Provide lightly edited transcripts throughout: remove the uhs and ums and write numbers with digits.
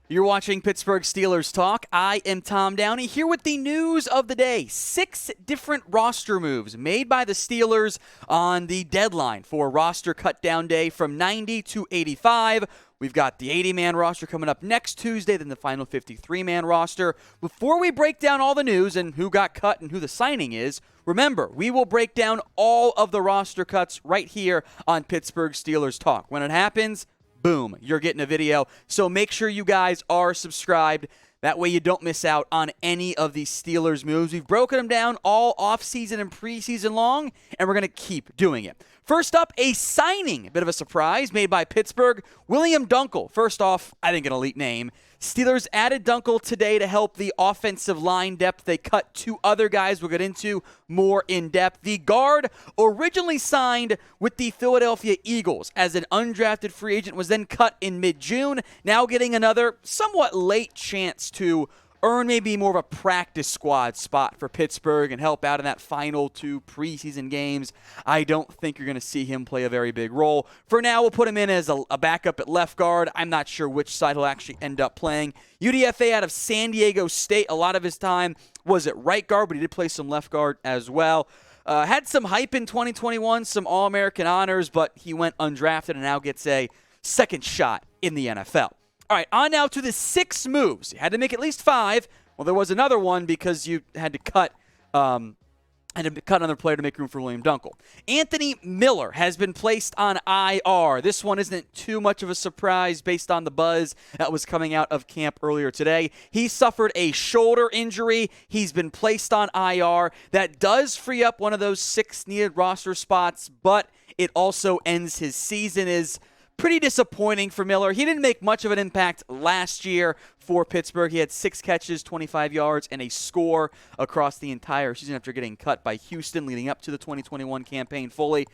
You're watching Pittsburgh Steelers Talk. I am Tom Downey here with the news of the day. 6 different roster moves made by the Steelers on the deadline for roster cut-down day from 90 to 85. We've got the 80-man roster coming up next Tuesday, then the final 53-man roster. Before we break down all the news and who got cut and who the signing is, remember, we will break down all of the roster cuts right here on Pittsburgh Steelers Talk. When it happens, boom, you're getting a video. So make sure you guys are subscribed. That way you don't miss out on any of these Steelers moves. We've broken them down all offseason and preseason long, and we're going to keep doing it. First up, a signing, a bit of a surprise, made by Pittsburgh. Wiliam Dunkle. First off, I think an elite name. Steelers added Dunkle today to help the offensive line depth. They cut 2 other guys we'll get into more in depth. The guard, originally signed with the Philadelphia Eagles as an undrafted free agent, was then cut in mid-June, now getting another somewhat late chance to earn maybe more of a practice squad spot for Pittsburgh and help out in that final 2 preseason games. I don't think you're going to see him play a very big role. For now, we'll put him in as a backup at left guard. I'm not sure which side he'll actually end up playing. UDFA out of San Diego State, a lot of his time was at right guard, but he did play some left guard as well. Had some hype in 2021, some All-American honors, but he went undrafted and now gets a second shot in the NFL. All right, on now to the 6 moves. You had to make at least 5. Well, there was another one because you had to cut another player to make room for Wiliam Dunkle. Anthony Miller has been placed on IR. This one isn't too much of a surprise based on the buzz that was coming out of camp earlier today. He suffered a shoulder injury. He's been placed on IR. That does free up one of those 6 needed roster spots, but it also ends his season. Is pretty disappointing for Miller. He didn't make much of an impact last year for Pittsburgh. He had 6 catches, 25 yards, and a score across the entire season after getting cut by Houston leading up to the 2021 campaign fully.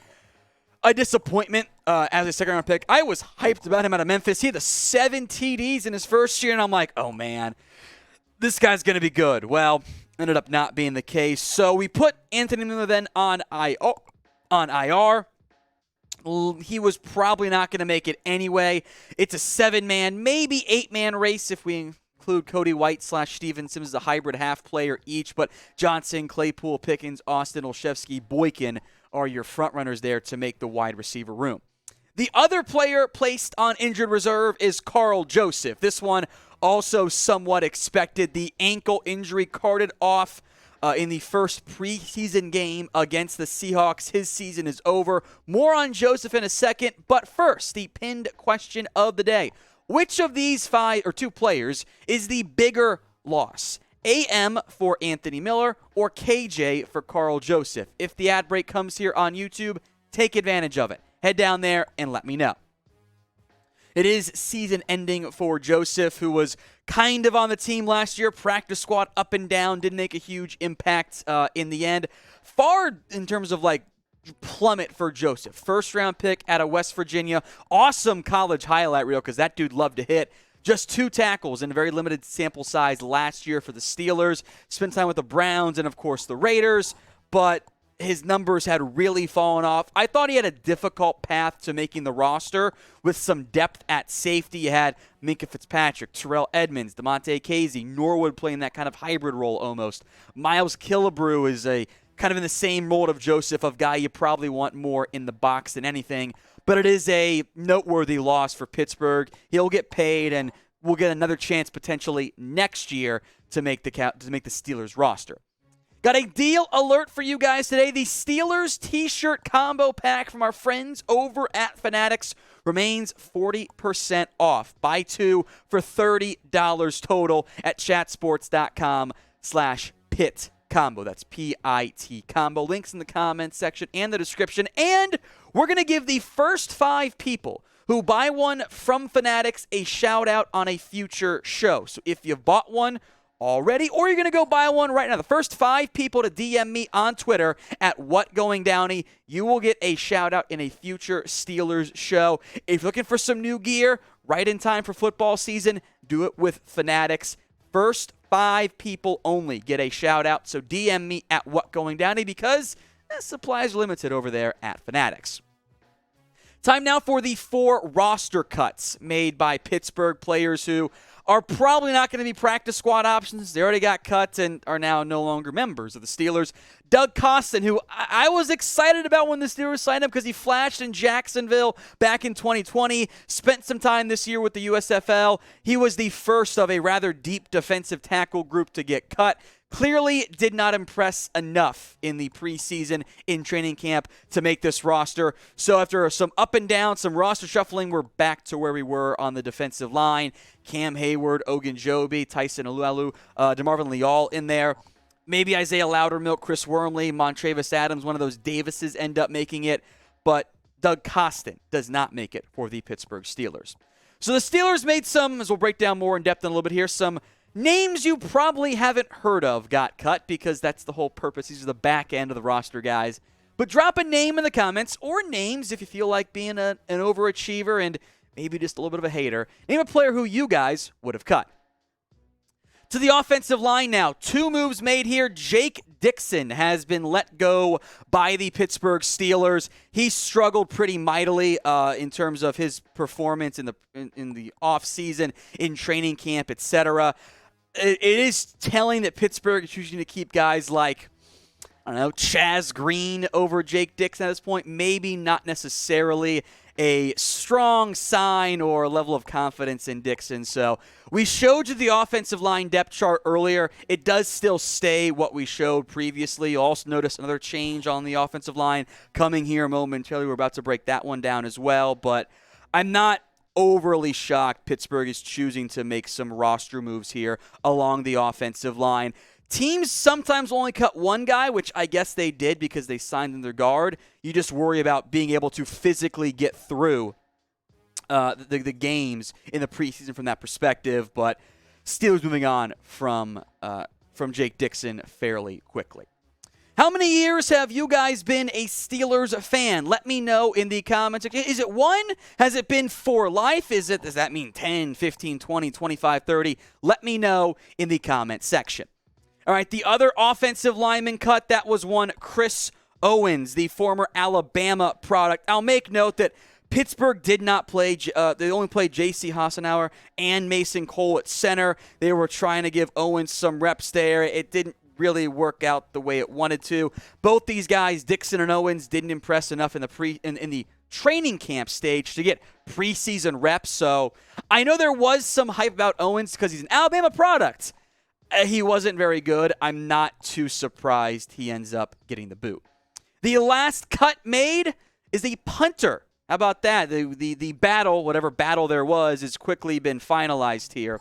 A disappointment as a second-round pick. I was hyped about him out of Memphis. He had the 7 TDs in his first year, and I'm like, oh, man, this guy's going to be good. Well, ended up not being the case. So we put Anthony Miller then on IR. He was probably not going to make it anyway. It's a 7-man, maybe 8-man race if we include Cody White / Steven Sims as a hybrid half player each. But Johnson, Claypool, Pickens, Austin, Olszewski, Boykin are your front runners there to make the wide receiver room. The other player placed on injured reserve is Karl Joseph. This one also somewhat expected. The ankle injury carted off in the first preseason game against the Seahawks. His season is over. More on Joseph in a second, but first, the pinned question of the day. Which of these 2 players is the bigger loss? AM for Anthony Miller or KJ for Karl Joseph? If the ad break comes here on YouTube, take advantage of it. Head down there and let me know. It is season ending for Joseph, who was kind of on the team last year. Practice squad up and down. Didn't make a huge impact in the end. Far in terms of plummet for Joseph. First round pick out of West Virginia. Awesome college highlight reel because that dude loved to hit. Just 2 tackles in a very limited sample size last year for the Steelers. Spent time with the Browns and, of course, the Raiders. But his numbers had really fallen off. I thought he had a difficult path to making the roster with some depth at safety. You had Minkah Fitzpatrick, Terrell Edmonds, DeMonte Casey, Norwood playing that kind of hybrid role almost. Miles Killebrew is a kind of in the same mold of Joseph, of guy you probably want more in the box than anything. But it is a noteworthy loss for Pittsburgh. He'll get paid, and we'll get another chance potentially next year to make the Steelers roster. Got a deal alert for you guys today. The Steelers t-shirt combo pack from our friends over at Fanatics remains 40% off. Buy 2 for $30 total at chatsports.com/Pitt Combo. That's PIT Combo. Links in the comments section and the description. And we're going to give the first 5 people who buy one from Fanatics a shout out on a future show. So if you've bought one already, or you're going to go buy one right now, the first 5 people to DM me on Twitter at WhatGoingDowney, you will get a shout out in a future Steelers show. If you're looking for some new gear right in time for football season, do it with Fanatics. First 5 people only get a shout out. So DM me at WhatGoingDowney because supplies are limited over there at Fanatics. Time now for the 4 roster cuts made by Pittsburgh, players who are probably not going to be practice squad options. They already got cut and are now no longer members of the Steelers. Doug Costin, who I was excited about when the Steelers signed him because he flashed in Jacksonville back in 2020, spent some time this year with the USFL. He was the first of a rather deep defensive tackle group to get cut. Clearly did not impress enough in the preseason in training camp to make this roster. So after some up and down, some roster shuffling, we're back to where we were on the defensive line. Cam Hayward, Ogunjobi, Tyson Alualu, DeMarvin Leal in there. Maybe Isaiah Loudermilk, Chris Wormley, Montravis Adams, one of those Davises end up making it. But Doug Costin does not make it for the Pittsburgh Steelers. So the Steelers made some, as we'll break down more in depth in a little bit here, some names you probably haven't heard of got cut because that's the whole purpose. These are the back end of the roster guys. But drop a name in the comments, or names if you feel like being an overachiever and maybe just a little bit of a hater. Name a player who you guys would have cut. To the offensive line now. 2 moves made here. Jake Dixon has been let go by the Pittsburgh Steelers. He struggled pretty mightily in terms of his performance in the offseason, in training camp, etc. It is telling that Pittsburgh is choosing to keep guys like, I don't know, Chaz Green over Jake Dixon at this point. Maybe not necessarily a strong sign or level of confidence in Dixon. So we showed you the offensive line depth chart earlier. It does still stay what we showed previously. You'll also notice another change on the offensive line coming here momentarily. We're about to break that one down as well. But I'm not overly shocked Pittsburgh is choosing to make some roster moves here along the offensive line. Teams sometimes only cut one guy, which I guess they did because they signed in their guard. You just worry about being able to physically get through the games in the preseason from that perspective. But Steelers moving on from Jake Dixon fairly quickly. How many years have you guys been a Steelers fan? Let me know in the comments. Is it 1? Has it been for life? Does that mean 10, 15, 20, 25, 30? Let me know in the comment section. All right, the other offensive lineman cut, that was one Chris Owens, the former Alabama product. I'll make note that Pittsburgh did not play, they only played J.C. Hassenauer and Mason Cole at center. They were trying to give Owens some reps there. It didn't really work out the way it wanted to. Both these guys, Dixon and Owens, didn't impress enough in the training camp stage to get preseason reps. So I know there was some hype about Owens because he's an Alabama product. He wasn't very good. I'm not too surprised he ends up getting the boot. The last cut made is the punter. How about that? The battle, whatever battle there was, has quickly been finalized here.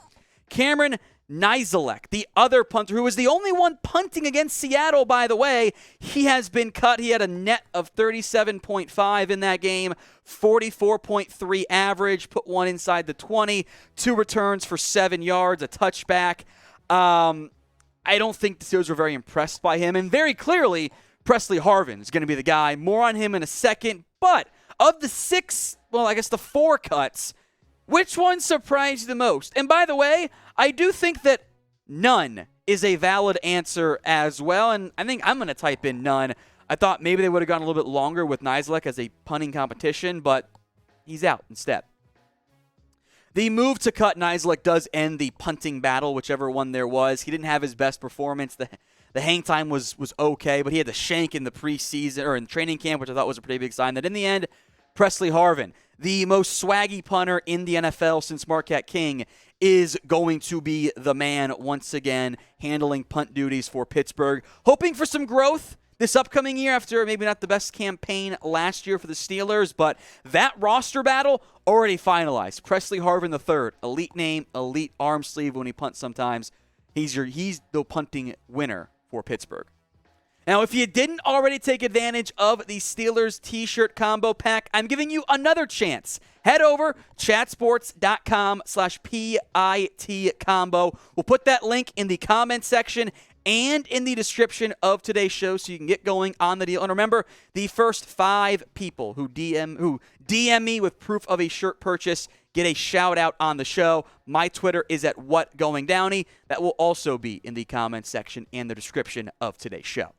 Cameron Nizialek, the other punter, who was the only one punting against Seattle, by the way, he has been cut. He had a net of 37.5 in that game, 44.3 average, put one inside the 20, 2 returns for 7 yards, a touchback. I don't think the Steelers were very impressed by him, and very clearly, Presley Harvin is going to be the guy. More on him in a second, but of the 4 cuts, which one surprised you the most? And by the way, I do think that none is a valid answer as well, and I think I'm going to type in none. I thought maybe they would have gone a little bit longer with Nizialek as a punting competition, but he's out instead. The move to cut Nizialek does end the punting battle, whichever one there was. He didn't have his best performance. The hang time was okay, but he had the shank in the preseason or in training camp, which I thought was a pretty big sign. That in the end, Presley Harvin, the most swaggy punter in the NFL since Marquette King, is going to be the man once again, handling punt duties for Pittsburgh. Hoping for some growth this upcoming year after maybe not the best campaign last year for the Steelers, but that roster battle already finalized. Presley Harvin III, elite name, elite arm sleeve when he punts sometimes. He's the punting winner for Pittsburgh. Now, if you didn't already take advantage of the Steelers t-shirt combo pack, I'm giving you another chance. Head over chatsports.com/PIT combo. We'll put that link in the comment section and in the description of today's show so you can get going on the deal. And remember, the first 5 people who DM me with proof of a shirt purchase get a shout out on the show. My Twitter is at WhatGoingDowney. That will also be in the comment section and the description of today's show.